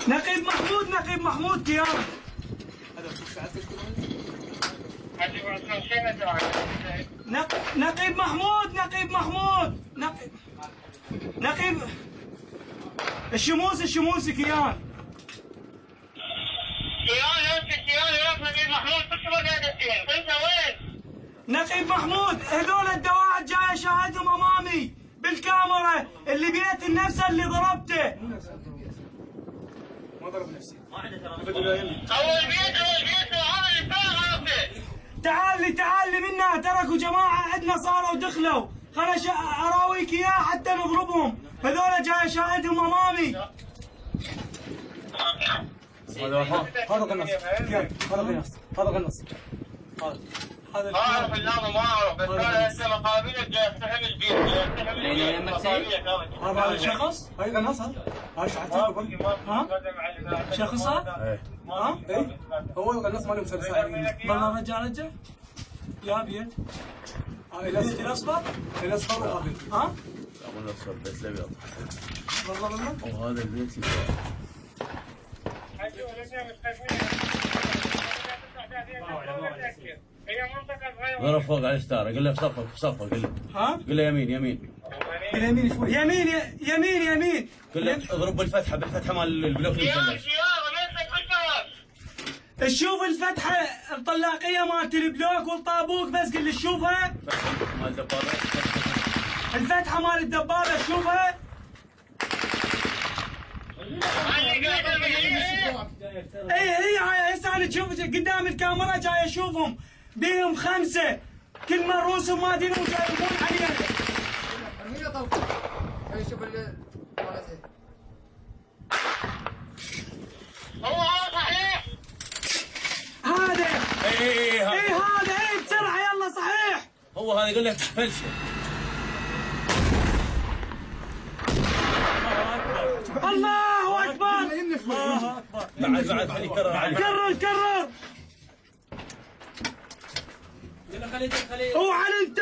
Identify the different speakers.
Speaker 1: نقيب محمود، نقيب محمود كيان. نقيب محمود، نقيب محمود، نقيب الشموسي كيان. نقيب محمود، هذول الدواعي جاي اشاهدهم امامي بالكاميرا، اللي بيت النفس اللي ضربته.
Speaker 2: ما ضرب نفسي.
Speaker 1: اول بيت وعامل فاغ. تعال لي منها، تركوا جماعه عندنا صاروا دخلوا، خلنا اراويك اياه حتى نضربهم، هذول جاي اشاهدهم امامي.
Speaker 2: هذا قناص، هذا قناص.
Speaker 1: هذا
Speaker 3: اعرف اللعبه ما اعرف، بس انا هسه مقابلك جاي افتهم البيت، جاي افتهم
Speaker 1: هذا شخص؟
Speaker 2: هاي قناص هذا؟
Speaker 1: ها؟ شخص هذا؟ ها؟
Speaker 2: اي هو القناص ماله مسلسل.
Speaker 1: والله رجع يا بيت. الاصفر؟
Speaker 2: الاصفر وهذا.
Speaker 1: ها؟
Speaker 4: لا مو الاصفر، البيت الابيض.
Speaker 1: والله
Speaker 4: وهذا البيت ضرب فوق على الستاره، قل له في صفه قل له.
Speaker 1: ها؟
Speaker 4: قل له يمين.
Speaker 1: يمين شوي. يمين.
Speaker 4: قل له اضرب بالفتحه مال البلوك المثلث.
Speaker 1: شوف الفتحه الطلاقيه مالت البلوك والطابوق، بس قل لي شوفها.
Speaker 4: مال الدبابه.
Speaker 1: الفتحه مال الدبابه شوفها. اي هاي هسه انا تشوف قدام الكاميرا جاي اشوفهم، بيهم 5 كل ما رؤوسهم ما ادري وجايبون علينا.
Speaker 3: هو صحيح
Speaker 1: هذا
Speaker 4: اي
Speaker 1: هذا بسرعه يلا صحيح.
Speaker 4: هو هذا يقول لك فلسه.
Speaker 1: الله اكبر.
Speaker 4: بعد خليه يكرر عليه.
Speaker 1: كرر.
Speaker 4: خليه
Speaker 1: اوعى انت.